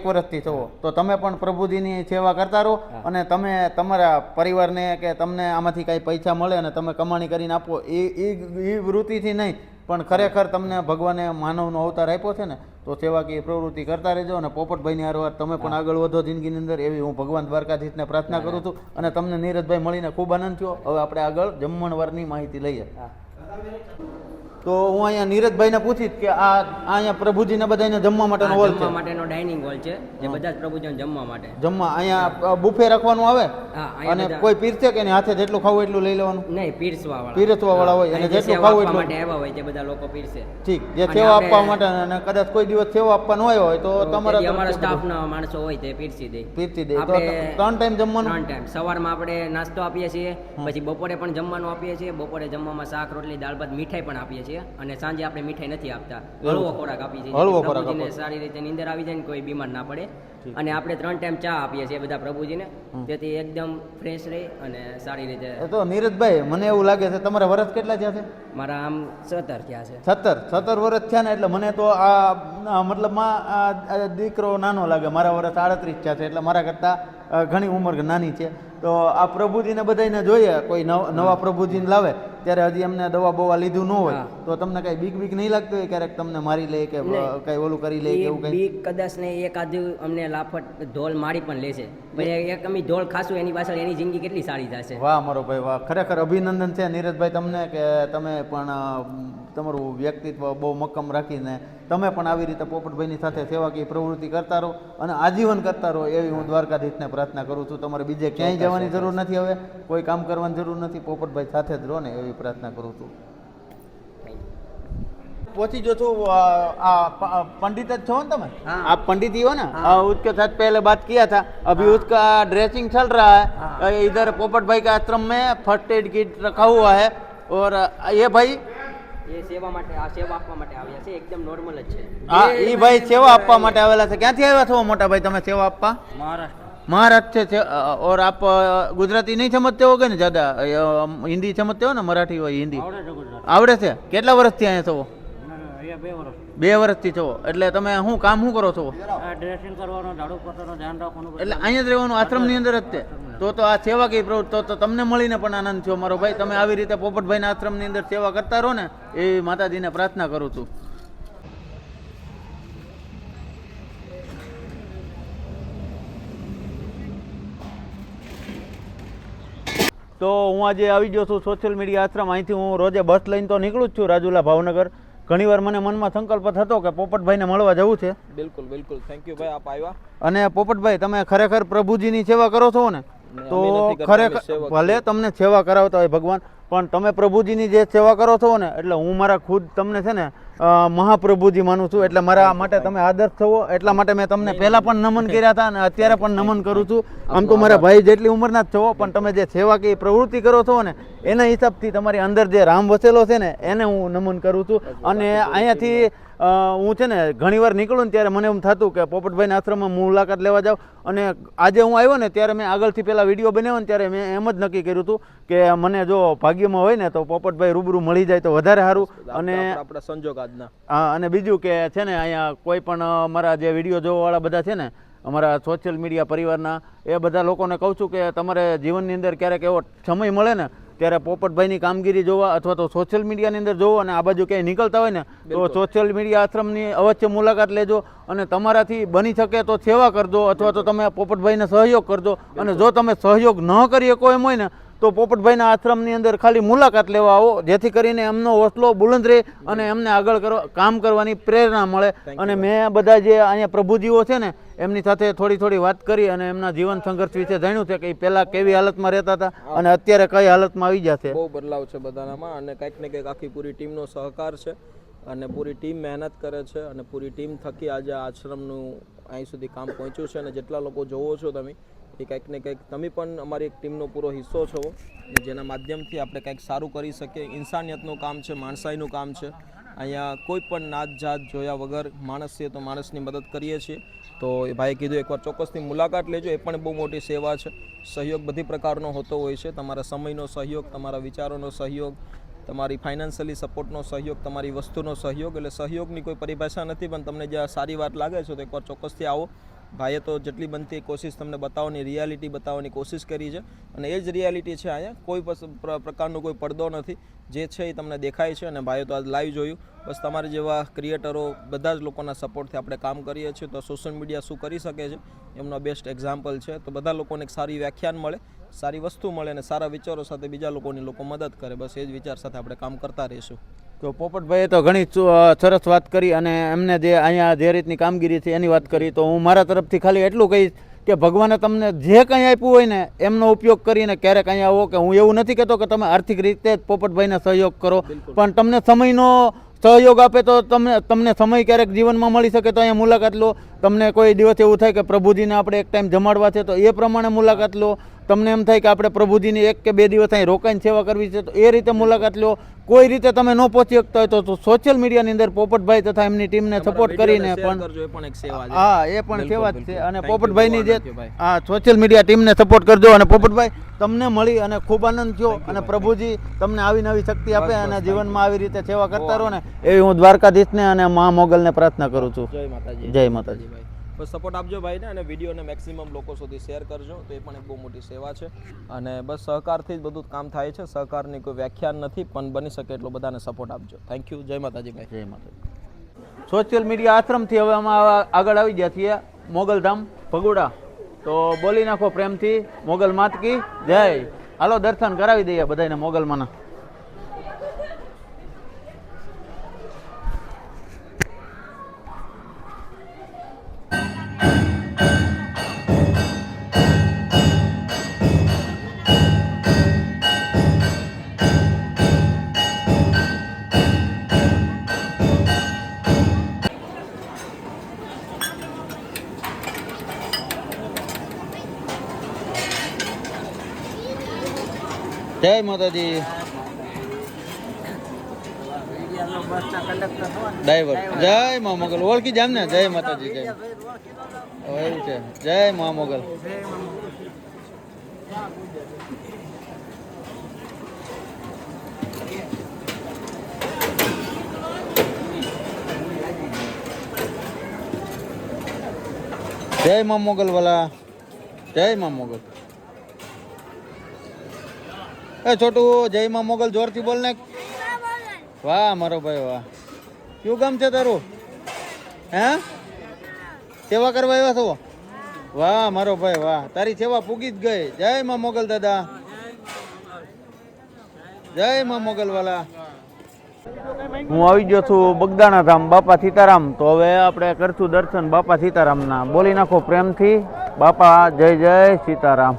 વર્ષથી છો.
તો તમે પણ પ્રભુજીની સેવા કરતા રહો અને તમે તમારા પરિવારને કે તમને આમાંથી કાંઈ પૈસા મળે અને તમે કમાણી કરીને આપો એ વૃત્તિથી નહીં, પણ ખરેખર તમને ભગવાને માનવનો અવતાર આપ્યો છે ને તો સેવાકીય પ્રવૃત્તિ કરતા રહેજો. અને પોપટભાઈની હારવાર તમે પણ આગળ વધો જિંદગીની અંદર, એવી હું ભગવાન દ્વારકાધીશને પ્રાર્થના કરું છું. અને તમને નીરજભાઈ મળીને ખૂબ આનંદ થયો. હવે આપણે આગળ જમણવારની માહિતી લઈએ. તો હું અહીંયા નીરજભાઈને પૂછીશ કે આ અહીંયા પ્રભુજીને બધાને જમવા માટેનો હોલ છે?
જમવા માટેનો ડાઇનિંગ હોલ છે જે બધા જ પ્રભુજીને જમવા માટે.
અહીંયા બુફે રાખવાનું આવે અને કોઈ પીરસે કે હાથે જેટલું ખાવું એટલું લઈ લેવાનું?
નહીં, પીરસવા
વાળા હોય અને જેટલું ખાવું એટલું
માટે આવ્યા હોય તે બધા લોકો પીરસે.
ઠીક. જે સેવા આપવા માટે અને કદાચ કોઈ દિવસ સેવા આપવા ન હોય તો
અમારા સ્ટાફના માણસો હોય તે પીરસી દે.
તો 3 ટાઈમ જમવાનું?
3 ટાઈમ. સવારમાં આપણે નાસ્તો આપીએ છીએ, પછી બપોરે પણ જમવાનું આપીએ છીએ. બપોરે જમવામાં શાક, રોટલી, દાળ ભાત, મીઠાઈ પણ આપીએ છીએ. અને સાંજે આપણે મીઠાઈ નથી આપતા, હળવો ખોરાક આપીએ છીએ. પ્રભુજીને સારી રીતે નીંદર આવી જાય ને કોઈ બીમાર ના પડે. અને આપણે 3 ટાઈમ ચા આપીએ છીએ બધા પ્રભુજીને, જેથી એકદમ ફ્રેશ રહે અને સારી રીતે.
તો નીરજભાઈ મને એવું લાગે છે તમારા વર્ષ કેટલા થયા છે?
મારા આમ 17 થયા છે.
17 વર્ષ થયા ને એટલે મને તો આ મતલબમાં દીકરો નાનો લાગે. મારા વર્ષ 38 થયા છે એટલે મારા કરતાં ઘણી ઉંમર નાની છે. તો આ પ્રભુજીને બધાને જોઈએ, કોઈ નવા પ્રભુજીને લાવે ત્યારે હજી એમને દવા બવા લીધું ન હોય તો તમને કઈ બીક નહીં લાગતું હોય ક્યારેક તમને મારી લે કે કઈ ઓલું કરી લે કે એવું કઈ?
બીક કદાચ ને એકાદું અમને લાફટ ઢોલ મારી પણ લેશે, પછી એક અમે ઢોલ ખાશું એની પાછળ એની જિંદગી કેટલી સારી થશે.
વાહ મારો ભાઈ વાહ, ખરેખર અભિનંદન છે નીરજભાઈ તમને કે તમે પણ તમારું વ્યક્તિત્વ બહુ મક્કમ રાખીને તમે પણ આવી રીતે પોપટભાઈની સાથે સેવાકીય પ્રવૃત્તિ કરતા રહો અને આજીવન કરતા રહો એવી હું દ્વારકાધીશને પ્રાર્થના કરું છું. તમારે બીજે ક્યાંય જવાની જરૂર નથી, હવે કોઈ કામ કરવાની જરૂર નથી, પોપટભાઈ સાથે જ રહો ને એવી પ્રાर्थना करूँ तो पहुंची जो तो पंडित हो ना तुम्हें? आप पंडित ही हो ना? उसके साथ पहले बात किया था. अभी उसका ड्रेसिंग चल रहा है. इधर पोपट भाई का आश्रम में फर्स्ट एड किट रखा हुआ है. और ये भाई
ये सेवा માટે આ સેવા આપવા માટે આવ્યા છે, એકદમ નોર્મલ જ છે.
હા, ઈ ભાઈ સેવા આપવા માટે આવેલા છે. ક્યાંથી આવ્યા છો મોટા ભાઈ તમે સેવા આપવા? महाराष्ट्र से और आप गुजराती नहीं समझते होगे ना ज़्यादा हिंदी समझते हो ना मराठी हो हिंदी आवड़े છે કેટલા વર્ષથી અહીંયા છો 2 વર્ષથી છો એટલે તમે શું કામ શું કરો છો
ડ્રેસિંગ કરવાનો ઝાડુ પોતાનો ધ્યાન રાખવાનું
એટલે અહીંયા જ રહેવાનું આશ્રમની અંદર જ છે તો આ સેવા કઈ પ્રવૃત્તિ તો તમને મળીને પણ આનંદ થયો મારો ભાઈ તમે આવી રીતે પોપટભાઈના આશ્રમની અંદર સેવા કરતા રહો ને એ માતાજીને પ્રાર્થના કરું છું તો હું આજે આવી ગયો છું સોશિયલ મીડિયા આશ્રમ અહીંથી હું રોજે બસ લઈને તો નીકળું જ છું રાજુલા ભાવનગર ઘણીવાર મને મનમાં સંકલ્પ થતો કે પોપટભાઈને મળવા જવું છે
બિલકુલ બિલકુલ થેન્ક યુ ભાઈ આપ આવ્યા
અને પોપટભાઈ તમે ખરેખર પ્રભુજીની સેવા કરો છો ને તો ખરેખર ભલે તમને સેવા કરાવતા હોય ભગવાન પણ તમે પ્રભુજીની જે સેવા કરો છો ને એટલે હું મારા ખુદ તમને છે ને મહાપ્રભુજી માનું છું એટલે મારા માટે તમે આદર્શ થવો એટલા માટે મેં તમને પહેલા પણ નમન કર્યા હતા અને અત્યારે પણ નમન કરું છું આમ તો મારા ભાઈ જેટલી ઉંમરના જ છો પણ તમે જે સેવા કે પ્રવૃત્તિ કરો છો ને એના હિસાબથી તમારી અંદર જે રામ વસેલો છે ને એને હું નમન કરું છું અને અહીંયાથી હું છે ને ઘણીવાર નીકળું ને ત્યારે મને એમ થતું કે પોપટભાઈના આશ્રમમાં મુલાકાત લેવા જાઉં અને આજે હું આવ્યો ને ત્યારે મેં આગળથી પહેલાં વિડીયો બનાવ્યો ને ત્યારે મેં એમ જ નક્કી કર્યું હતું કે મને જો ભાગ્યમાં હોય ને તો પોપટભાઈ રૂબરૂ મળી જાય તો વધારે સારું અને
આપણા સંજોગ આજના
હા અને બીજું કે છે ને અહીંયા કોઈ પણ મારા જે વિડીયો જોવાવાળા બધા છે ને અમારા સોશિયલ મીડિયા પરિવારના એ બધા લોકોને કહું છું કે તમારે જીવનની અંદર ક્યારેક એવો સમય મળે ને ત્યારે પોપટભાઈની કામગીરી જોવા અથવા તો સોશિયલ મીડિયાની અંદર જોવો અને આ બાજુ ક્યાંય નીકળતા હોય ને તો સોશિયલ મીડિયા આશ્રમની અવશ્ય મુલાકાત લેજો અને તમારાથી બની શકે તો સેવા કરજો અથવા તો તમે પોપટભાઈને સહયોગ કરજો અને જો તમે સહયોગ ન કરી શકો એમ હોય ને તો પોપટભાઈના આશ્રમની અંદર ખાલી મુલાકાત લેવા આવો જેથી કરીને એમનો હોસલો બુલંદ રહે અને એમને આગળ કામ કરવાની પ્રેરણા મળે અને મેં બધા જે અહીંયા પ્રભુજીઓ છે ને એમની સાથે થોડી વાત કરી અને એમના જીવન સંઘર્ષ વિશે જાણ્યું છે કે પહેલાં કેવી હાલતમાં રહેતા હતા અને અત્યારે કઈ હાલતમાં આવી ગયા છે
બહુ બદલાવ છે બધાનામાં અને કંઈક ને કંઈક આખી પૂરી ટીમનો સહકાર છે અને પૂરી ટીમ મહેનત કરે છે અને પૂરી ટીમ થકી આજે આશ્રમનું અહીં સુધી કામ પહોંચ્યું છે અને જેટલા લોકો જોવો છો તમે એ કંઈક ને કંઈક તમે પણ અમારી એક ટીમનો પૂરો હિસ્સો છો અને જેના માધ્યમથી આપણે કંઈક સારું કરી શકીએ ઇન્સાનિયતનું કામ છે માણસાઈનું કામ છે અહીંયા કોઈ પણ નાત જાત જોયા વગર માણસ છે તો માણસની મદદ કરીએ છીએ તો એ ભાઈએ કીધું એકવાર ચોક્કસની મુલાકાત લેજો એ પણ બહુ મોટી સેવા છે સહયોગ બધી પ્રકારનો હોતો હોય છે તમારા સમયનો સહયોગ તમારા વિચારોનો સહયોગ તમારી ફાઇનાન્શિયલી સપોર્ટનો સહયોગ તમારી વસ્તુનો સહયોગ એટલે સહયોગની કોઈ પરિભાષા નથી પણ તમને જે સારી વાત લાગે છે તો એકવાર ચોક્કસથી આવો ભાઈએ તો જેટલી બનતી કોશિશ તમને બતાવવાની રિયાલિટી બતાવવાની કોશિશ કરી છે અને એ જ રિયાલિટી છે અહીંયા કોઈ પ્રકારનો કોઈ પડદો નથી જે છે એ તમને દેખાય છે અને ભાઈએ તો આજ લાઈવ જોયું બસ તમારા જેવા ક્રિએટરો બધા જ લોકોના સપોર્ટથી આપણે કામ કરીએ છીએ તો સોશિયલ મીડિયા શું કરી શકે છે એમનો બેસ્ટ એક્ઝામ્પલ છે તો બધા લોકોને એક સારી વ્યાખ્યાન મળે સારી વસ્તુ મળે અને સારા વિચારો સાથે બીજા લોકોની લોકો મદદ કરે બસ એ જ વિચાર સાથે આપણે કામ કરતા રહીશું
તો પોપટભાઈએ તો ઘણી સરસ વાત કરી અને એમને જે અહીંયા જે રીતની કામગીરી છે એની વાત કરી તો હું મારા તરફથી ખાલી એટલું કહીશ કે ભગવાને તમને જે કંઈ આપ્યું હોય ને એમનો ઉપયોગ કરીને ક્યારેક અહીંયા આવો કે હું એવું નથી કહેતો કે તમે આર્થિક રીતે જ પોપટભાઈને સહયોગ કરો પણ તમને સમયનો સહયોગ આપે તો તમને સમય ક્યારેક જીવનમાં મળી શકે તો અહીંયા મુલાકાત લો તમને કોઈ દિવસ એવું થાય કે પ્રભુજીને આપણે એક ટાઈમ જમાડવા છે તો એ પ્રમાણે મુલાકાત લો તમને એમ થાય કે આપણે પ્રભુજીની 1 કે 2 દિવસ અહીં રોકાઈને સેવા કરવી છે તો એ રીતે મુલાકાત લો કોઈ રીતે તમે ન પહોંચી શકતા હોય તો સોશિયલ મીડિયાની અંદર પોપટભાઈ તથા એમની ટીમને સપોર્ટ કરીને પણ હા એ પણ સેવા જ છે અને પોપટભાઈની જે હા સોશિયલ મીડિયા ટીમને સપોર્ટ કરજો અને પોપટભાઈ તમને મળી અને ખૂબ આનંદ થયો અને પ્રભુજી તમને આવી નવી શક્તિ આપે અને જીવનમાં આવી રીતે સેવા કરતા રહો ને એવી હું દ્વારકાધીશને અને મા મોગલને પ્રાર્થના કરું છું જય માતાજી
બસ સપોર્ટ આપજો ભાઈને અને વિડીયોને મેક્સિમમ લોકો સુધી શેર કરજો તો એ પણ એક બહુ મોટી સેવા છે અને બસ સહકારથી જ બધું કામ થાય છે સહકારની કોઈ વ્યાખ્યાન નથી પણ બની શકે એટલો બધાને સપોર્ટ આપજો થેન્ક યુ જય માતાજી ભાઈ
જય માતાજી સોશિયલ મીડિયા આશ્રમથી હવે અમે આગળ આવી ગયા છીએ મોગલધામ ભગુડા તો બોલી નાખો પ્રેમથી મોગલ માત કી જય હાલો દર્શન કરાવી દઈએ બધાને મોગલમાંના જય માતાજી ડ્રાઈવર જય મા મોગલ ઓળખી જામ ને જય માતાજી જય એવું છે. જય મા મોગલ. જય મા મોગલ વાલા. જય મા મોગલ. એ છોટું જય મા મોગલ જોરથી બોલ ને. વાહ મારો ભાઈ વાહ. કયું ગામ છે તારું? હે સેવા કરવા આવ્યા છો? વાહ મારો ભાઈ વાહ, તારી સેવા પૂગી જ ગઈ. જય મા મોગલ દાદા. જય મા મોગલ વાલા. હું આવી ગયો છું બગદાણા ધામ બાપા સીતારામ. તો હવે આપણે કરશું દર્શન બાપા સીતારામના. બોલી નાખો પ્રેમથી, બાપા જય જય સીતારામ.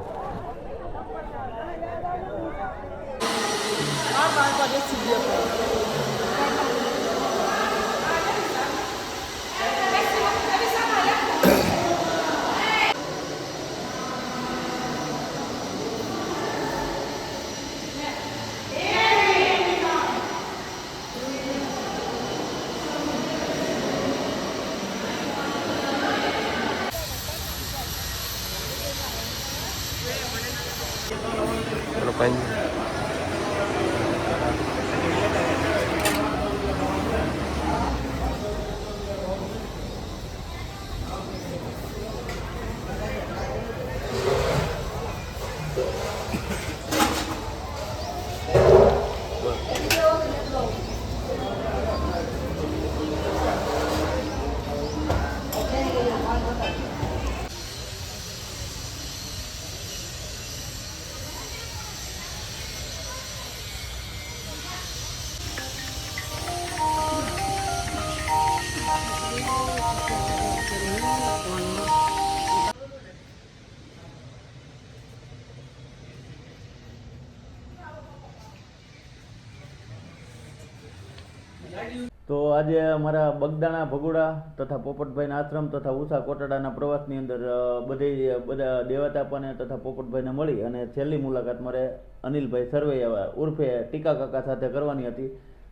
તો આજે અમારા બગદાણા ભગોડા તથા પોપટભાઈના આશ્રમ તથા ઉષા કોટડાના પ્રવાસની અંદર બધા દેવાતાપાને તથા પોપટભાઈને મળી અને છેલ્લી મુલાકાત મારે અનિલભાઈ સરવૈયા ઉર્ફે ટીકા કાકા સાથે કરવાની હતી.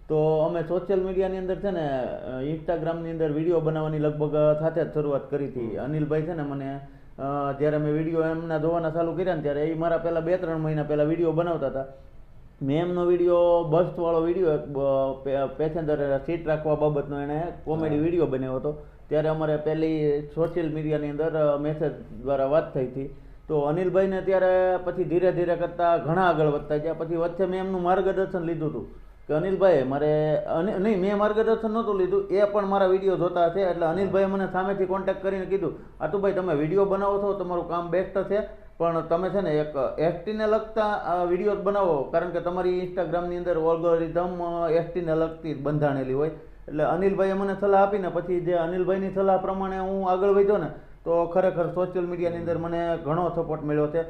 તો અમે સોશિયલ મીડિયાની અંદર છે ને ઇન્સ્ટાગ્રામની અંદર વિડીયો બનાવવાની લગભગ સાથે જ શરૂઆત કરી હતી. અનિલભાઈ છે ને મને જ્યારે મેં વિડીયો એમના જોવાના ચાલુ કર્યા ને ત્યારે એ મારા પહેલાં 2-3 મહિના પહેલાં વિડીયો બનાવતા હતા. મેં એમનો વિડીયો બસવાળો વિડીયો પેસેન્જર સીટ રાખવા બાબતનો એણે કોમેડી વિડીયો બનાવ્યો હતો. ત્યારે અમારે પહેલી સોશિયલ મીડિયાની અંદર મેસેજ દ્વારા વાત થઈ હતી. તો અનિલભાઈને ત્યારે પછી ધીરે ધીરે કરતાં ઘણા આગળ વધતા ગયા. પછી વચ્ચે મેં એમનું માર્ગદર્શન લીધું હતું કે અનિલભાઈ મારે નહીં, મેં માર્ગદર્શન નહોતું લીધું, એ પણ મારા વિડીયો જોતા હશે. એટલે અનિલભાઈએ મને સામેથી કોન્ટેક્ટ કરીને કીધું, આતુભાઈ તમે વિડીયો બનાવો છો, તમારું કામ બેસ્ટ છે, પણ તમે છે ને એક એસટીને લગતા વિડીયો બનાવો, કારણ કે તમારી ઇન્સ્ટાગ્રામની અંદર ઓલ્ગોરિધમ એસટીને લગતી બંધાણેલી હોય. એટલે અનિલભાઈએ મને સલાહ આપીને પછી જે અનિલભાઈની સલાહ પ્રમાણે હું આગળ વધ્યો ને તો ખરેખર સોશિયલ મીડિયાની અંદર મને ઘણો સપોર્ટ મળ્યો છે.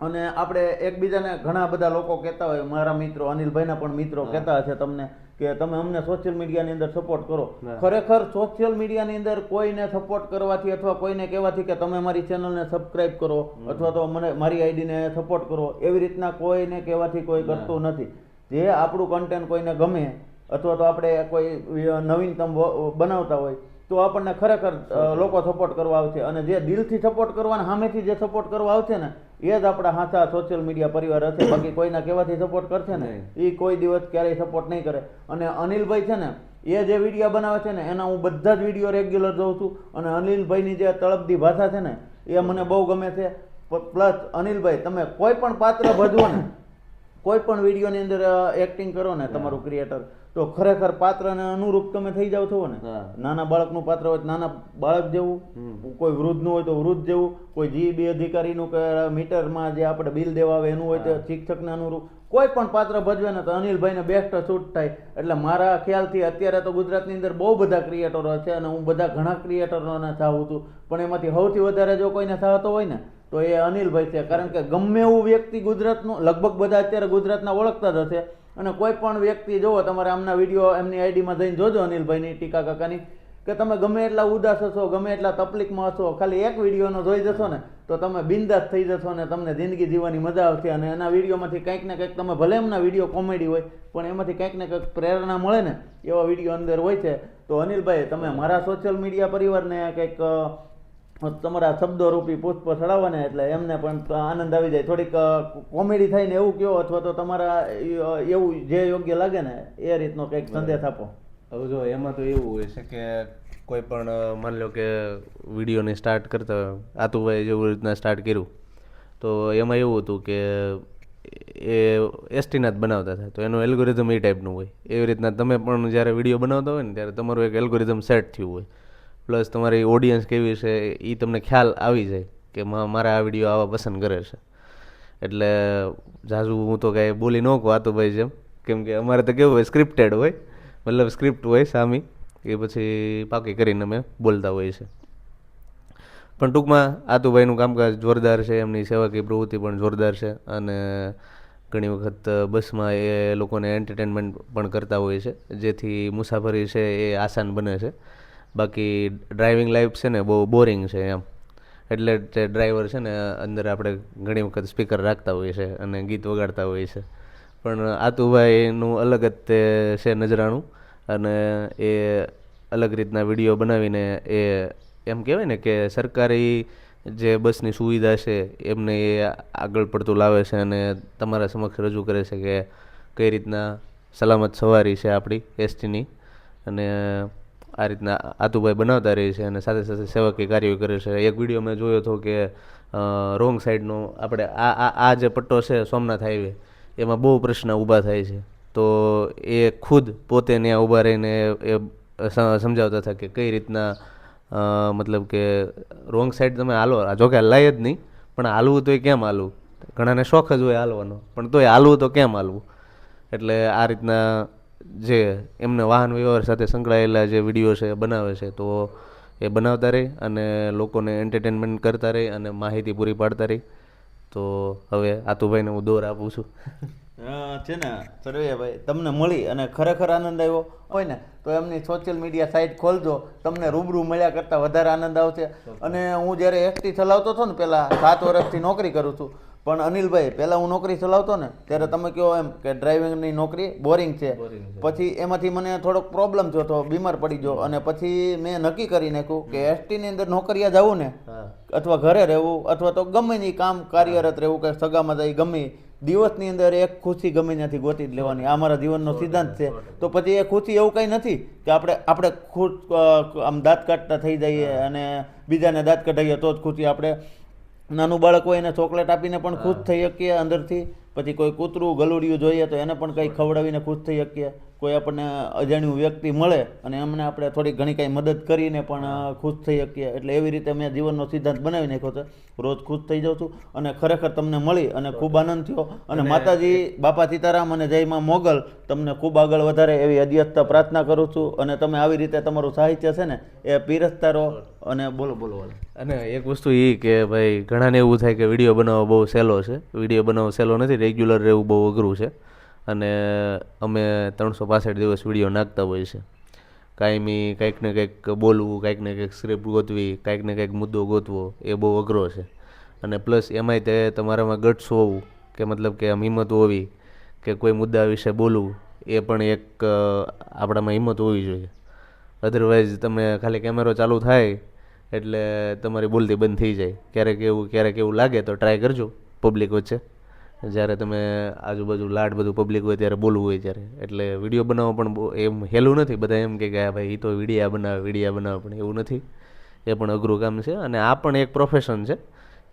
અને આપણે એકબીજાને ઘણા બધા લોકો કહેતા હોય, મારા મિત્રો અનિલભાઈના પણ મિત્રો કહેતા હશે તમને કે તમે અમને સોશિયલ મીડિયાની અંદર સપોર્ટ કરો. ખરેખર સોશિયલ મીડિયાની અંદર કોઈને સપોર્ટ કરવાથી અથવા કોઈને કહેવાથી કે તમે મારી ચેનલને સબસ્ક્રાઇબ કરો અથવા તો મને મારી આઈડીને સપોર્ટ કરો, એવી રીતના કોઈને કહેવાથી કોઈ કરતું નથી. જે આપણું કન્ટેન્ટ કોઈને ગમે અથવા તો આપણે કોઈ નવીનતમ બનાવતા હોય તો આપણને ખરેખર લોકો સપોર્ટ કરવા આવશે. અને જે દિલથી સપોર્ટ કરવાના સામેથી જે સપોર્ટ કરવા આવશે ને એ જ આપણા હાથા સોશિયલ મીડિયા પરિવાર હશે. બાકી કોઈના કહેવાથી સપોર્ટ કરશે ને એ કોઈ દિવસ ક્યારેય સપોર્ટ નહીં કરે. અને અનિલભાઈ છે ને એ જે વિડીયો બનાવે છે ને એના હું બધા જ વિડીયો રેગ્યુલર જોઉં છું. અને અનિલભાઈની જે તળપદી ભાષા છે ને એ મને બહુ ગમે છે. પ્લસ અનિલભાઈ તમે કોઈ પણ પાત્ર ભજવો ને, કોઈ પણ વિડીયોની અંદર એક્ટિંગ કરો ને તમારું ક્રિએટર, તો ખરેખર પાત્રને અનુરૂપ તમે થઈ જાવ છો ને. નાના બાળકનું પાત્ર હોય નાના બાળક જેવું, કોઈ વૃદ્ધનું હોય તો વૃદ્ધ જેવું, કોઈ જીબી અધિકારીનું કે મીટરમાં જે આપણે બિલ દેવા આવે એનું હોય તો શિક્ષકને અનુરૂપ કોઈ પણ પાત્ર ભજવે ને તો અનિલભાઈને બેસ્ટ શૂટ થાય. એટલે મારા ખ્યાલથી અત્યારે તો ગુજરાતની અંદર બહુ બધા ક્રિએટરો છે અને હું બધા ઘણા ક્રિએટરોને ચાહું છું, પણ એમાંથી સૌથી વધારે જો કોઈને ચાહતો હોય ને તો એ અનિલભાઈ છે. કારણ કે ગમે એવું વ્યક્તિ ગુજરાતનું લગભગ બધા અત્યારે ગુજરાતના ઓળખતા જ હશે. અને કોઈ પણ વ્યક્તિ જોવો તમારે આમના વિડીયો એમની આઈડીમાં જઈને જોજો અનિલભાઈની ટીકા કાકાની, કે તમે ગમે એટલા ઉદાસ હશો, ગમે એટલા તકલીફમાં હશો, ખાલી એક વિડીયોનો જોઈ જશો ને તો તમે બિંદાસ થઈ જશો અને તમને જિંદગી જીવવાની મજા આવશે. અને એના વિડીયોમાંથી કંઈક ને કંઈક તમે ભલે એમના વિડીયો કોમેડી હોય પણ એમાંથી કંઈક ને કંઈક પ્રેરણા મળે ને એવા વિડીયો અંદર હોય છે. તો અનિલભાઈ તમે મારા સોશિયલ મીડિયા પરિવારને કંઈક તમારા શબ્દોરૂપી પુષ્પ ચડાવવાને એટલે એમને પણ આનંદ આવી જાય. થોડીક કોમેડી થાય ને એવું કહો, અથવા તો તમારા એવું જે યોગ્ય લાગે ને એ રીતનો કંઈક સંદેશ આપો.
હવે જો એમાં તો એવું હોય છે કે કોઈ પણ માની લો કે વિડીયોને સ્ટાર્ટ કરતા હોય, આતુભાઈ જેવી રીતના સ્ટાર્ટ કર્યું તો એમાં એવું હતું કે એ એસટીના જ બનાવતા હતા, તો એનું એલ્ગોરિધમ એ ટાઈપનું હોય. એવી રીતના તમે પણ જ્યારે વિડીયો બનાવતા હોય ને ત્યારે તમારું એક એલ્ગોરિધમ સેટ થયું હોય, પ્લસ તમારી ઓડિયન્સ કેવી છે એ તમને ખ્યાલ આવી જાય કે મારા આ વિડીયો આવા પસંદ કરે છે. એટલે ઝાઝુ હું તો કાંઈ બોલી ન કહું આતુભાઈ જેમ, કેમ કે અમારે તો કેવું હોય સ્ક્રિપ્ટેડ હોય, મતલબ સ્ક્રિપ્ટ હોય સામી, એ પછી પાકી કરીને અમે બોલતા હોઈએ છીએ. પણ ટૂંકમાં આતુભાઈનું કામકાજ જોરદાર છે, એમની સેવાકીય પ્રવૃત્તિ પણ જોરદાર છે, અને ઘણી વખત બસમાં એ લોકોને એન્ટરટેનમેન્ટ પણ કરતા હોય છે, જેથી મુસાફરી છે એ આસાન બને છે. બાકી ડ્રાઇવિંગ લાઈફ છે ને બહુ બોરિંગ છે એમ, એટલે તે ડ્રાઈવર છે ને અંદર આપણે ઘણી વખત સ્પીકર રાખતા હોઈએ છે અને ગીત વગાડતા હોઈએ છે. પણ આતુભાઈનું અલગ જ તે છે નજરાણું, અને એ અલગ રીતના વિડીયો બનાવીને એ એમ કહેવાય ને કે સરકારી જે બસની સુવિધા છે એમને એ આગળ પડતું લાવે છે અને તમારા સમક્ષ રજૂ કરે છે કે કઈ રીતના સલામત સવારી છે આપણી એસટીની. અને આ રીતના આતુભાઈ બનાવતા રહે છે અને સાથે સાથે સેવાકીય કાર્યો કરે છે. એક વિડીયો મેં જોયો હતો કે રોંગ સાઈડનો આપણે આ જે પટ્ટો છે સોમનાથ હાઈવે, એમાં બહુ પ્રશ્ન ઊભા થાય છે, તો એ ખુદ પોતે ત્યાં ઊભા રહીને એ સમજાવતા હતા કે કઈ રીતના મતલબ કે રોંગ સાઈડ તમે હાલો, જોકે હલાય જ નહીં, પણ હાલવું તોય કેમ હાલવું, ઘણાને શોખ જ હોય હાલવાનો, પણ તોય હાલવું તો કેમ હાલવું. એટલે આ રીતના જે એમને વાહન વ્યવહાર સાથે સંકળાયેલા જે વિડીયો છે બનાવે છે, તો એ બનાવતા રહે અને લોકોને એન્ટરટેનમેન્ટ કરતા રહે અને માહિતી પૂરી પાડતા રહે. તો હવે આતુભાઈને હું દોર આપું છું.
છે ને સરવૈયાભાઈ, તમને મળી અને ખરેખર આનંદ આવ્યો હોય ને તો એમની સોશિયલ મીડિયા સાઇટ ખોલજો, તમને રૂબરૂ મળ્યા કરતાં વધારે આનંદ આવશે. અને હું જ્યારે એસટી ચલાવતો હતો ને, પહેલાં 7 વર્ષથી નોકરી કરું છું, પણ અનિલભાઈ પહેલાં હું નોકરી ચલાવતો ને ત્યારે તમે કહો એમ કે ડ્રાઇવિંગની નોકરી બોરિંગ છે, પછી એમાંથી મને થોડોક પ્રોબ્લેમ થયો હતો, બીમાર પડી ગયો, અને પછી મેં નક્કી કરી નાખ્યું કે એસટીની અંદર નોકરીયા જવું ને, અથવા ઘરે રહેવું, અથવા તો ગમે નહીં કામ કાર્યરત રહેવું, કે સગામાં જાય ગમે, દિવસની અંદર એક ખુશી ગમે ત્યાંથી ગોતી જ લેવાની. આ મારા જીવનનો સિદ્ધાંત છે. તો પછી એ ખુશી એવું કંઈ નથી કે આપણે ખુશ આમ દાંત કાઢતા થઈ જઈએ અને બીજાને દાંત કઢાવીએ તો જ ખુશી. આપણે નાનું બાળક હોય એને ચોકલેટ આપીને પણ ખુશ થઈ શકીએ અંદરથી, પછી કોઈ કૂતરું ગલુડિયું જોઈએ તો એને પણ કંઈ ખવડાવીને ખુશ થઈ શકીએ. કોઈ આપણને અજાણ્યું વ્યક્તિ મળે અને એમને આપણે થોડી ઘણી કાંઈ મદદ કરીને પણ ખુશ થઈ શકીએ. એટલે એવી રીતે મેં જીવનનો સિદ્ધાંત બનાવી નાખ્યો છે. રોજ ખુશ થઈ જાઉં છું અને ખરેખર તમને મળી અને ખૂબ આનંદ થયો. અને માતાજી બાપા સીતારામ અને જય માં મોગલ તમને ખૂબ આગળ વધારે એવી અધ્યસ્ત પ્રાર્થના કરું છું. અને તમે આવી રીતે તમારું સાહિત્ય છે ને એ પીરસતા રહો. અને બોલો.
અને એક વસ્તુ એ કે ભાઈ ઘણાને એવું થાય કે વિડીયો બનાવવો બહુ સહેલો છે. વિડીયો બનાવવો સહેલો નથી, રેગ્યુલર રહેવું બહુ અઘરું છે. અને અમે 365 દિવસ વિડીયો નાખતા હોય છે. કાયમી કંઈક ને કંઈક બોલવું, કંઈક ને કંઈક સ્ક્રિપ્ટ ગોતવી, કંઈક ને કંઈક મુદ્દો ગોતવો એ બહુ અઘરો છે. અને પ્લસ એમાંય તે તમારામાં ગટ્સ હોવું, કે મતલબ કે આમ હિંમત હોવી કે કોઈ મુદ્દા વિશે બોલવું, એ પણ એક આપણામાં હિંમત હોવી જોઈએ. અધરવાઇઝ તમે ખાલી કેમેરો ચાલુ થાય એટલે તમારી બોલતી બંધ થઈ જાય. ક્યારેક એવું લાગે તો ટ્રાય કરજો પબ્લિક વચ્ચે, જ્યારે તમે આજુબાજુ લાડ બધું પબ્લિક હોય ત્યારે બોલવું હોય ત્યારે. એટલે વિડીયો બનાવવો પણ બહુ એમ હેલું નથી. બધા એમ કે હા ભાઈ એ તો વિડીયા બનાવે, પણ એવું નથી. એ પણ અઘરું કામ છે અને આ પણ એક પ્રોફેશન છે.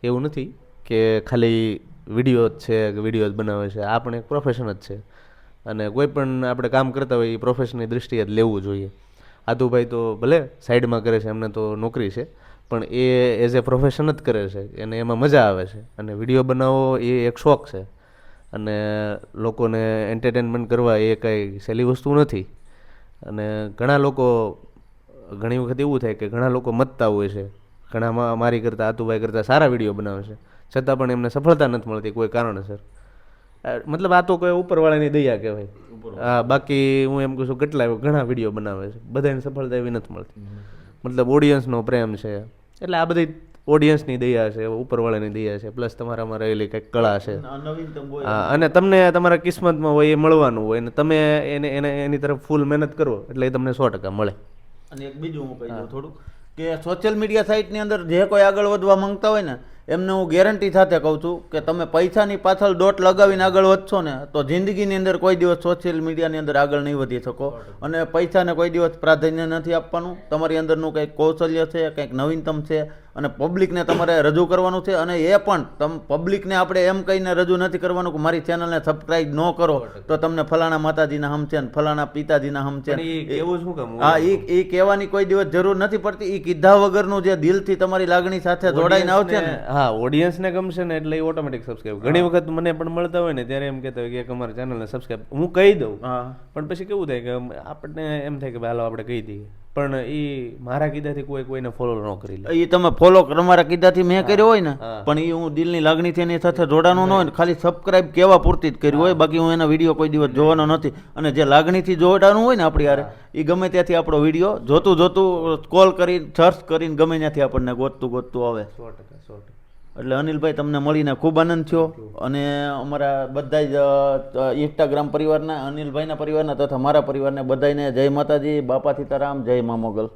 એવું નથી કે ખાલી વિડીયો જ છે કે વિડીયો જ બનાવે છે. આ પણ એક પ્રોફેશન જ છે. અને કોઈ પણ આપણે કામ કરતા હોય એ પ્રોફેશનની દૃષ્ટિએ જ લેવું જોઈએ. આતુભાઈ તો ભલે સાઈડમાં કરે છે, એમને તો નોકરી છે, પણ એ એઝ એ પ્રોફેશન જ કરે છે. એને એમાં મજા આવે છે. અને વિડીયો બનાવવો એ એક શોખ છે. અને લોકોને એન્ટરટેનમેન્ટ કરવા એ કંઈ સહેલી વસ્તુ નથી. અને ઘણા લોકો ઘણી વખત એવું થાય કે ઘણા લોકો મતતા હોય છે, ઘણા મારી કરતાં આતુભાઈ કરતાં સારા વિડીયો બનાવે છે, છતાં પણ એમને સફળતા નથી મળતી કોઈ કારણસર. મતલબ આ તો કોઈ ઉપરવાળાની દયા કહેવાય. હા, બાકી હું એમ કહું છું ઘણા વિડીયો બનાવે છે, બધાને સફળતા એવી નથી મળતી. મતલબ ઓડિયન્સનો પ્રેમ છે, એટલે આ બધી ઓડિયન્સની દયા છે, ઉપરવાળાની દયા છે, પ્લસ તમારામાં રહેલી કંઈક કળા છે. અને તમને તમારા કિસ્મતમાં હોય એ મળવાનું હોય, અને તમે એની તરફ ફૂલ મહેનત કરો એટલે એ તમને 100% મળે.
અને એક બીજું હું કહી દઉં થોડું કે સોશિયલ મીડિયા સાઇટની અંદર જે કોઈ આગળ વધવા માંગતા હોય ને એમને હું ગેરંટી સાથે કહું છું કે તમે પૈસાની પાછળ દોટ લગાવીને આગળ વધશો ને તો જિંદગીની અંદર કોઈ દિવસ સોશિયલ મીડિયાની અંદર આગળ નહીં વધી શકો. અને પૈસાને કોઈ દિવસ પ્રાધાન્ય નથી આપવાનું. તમારી અંદરનું કંઈક કૌશલ્ય છે, કંઈક નવીનતમ છે અને પબ્લિકને તમારે રજૂ કરવાનું છે. અને એ પણ પબ્લિકને આપણે એમ કહીને રજૂ નથી કરવાનું કે મારી ચેનલને સબસ્ક્રાઇબ ન કરો તો તમને ફલાણા માતાજીના હમ છે ને ફલાણા પિતાજીના હમ છે. હા, એ કહેવાની કોઈ દિવસ જરૂર નથી પડતી. એ કીધા વગરનું જે દિલથી તમારી લાગણી સાથે જોડાઈને આવશે ને,
હા, ઓડિયન્સને ગમશે ને એટલે એ ઓટોમેટિક સબસ્ક્રાઇબ. ઘણી વખત મને પણ મળતા હોય ને ત્યારે એમ કહેતા હોય કે અમારા ચેનલને સબસ્ક્રાઇબ હું કહી દઉં, પણ પછી કેવું થાય કે આપણને એમ થાય કે હાલો આપણે કહી દઈએ, પણ એ મારા કીધાથી કોઈને ફોલો ન કરી લે.
એ તમે ફોલો તમારા કીધાથી મેં કર્યો હોય ને, પણ એ હું દિલની લાગણીથી એની સાથે જોડાનો ન હોય ને, ખાલી સબસ્ક્રાઇબ કેવા પૂરતી જ કર્યું હોય, બાકી હું એના વિડીયો કોઈ દિવસ જોવાનો નથી. અને જે લાગણીથી જોડાનું હોય ને આપણી યારે, એ ગમે ત્યાંથી આપણો વિડીયો જોતું કોલ કરીને સર્ચ કરીને ગમે ત્યાંથી આપણને ગોતતું આવે.
100%.
એટલે અનિલભાઈ તમને મળીને ખૂબ આનંદ થયો. અને અમારા બધા જ ઇન્સ્ટાગ્રામ પરિવારના, અનિલભાઈના પરિવારના તથા મારા પરિવારને બધાને જય માતાજી, બાપા સીતારામ, જય મા મોગલ.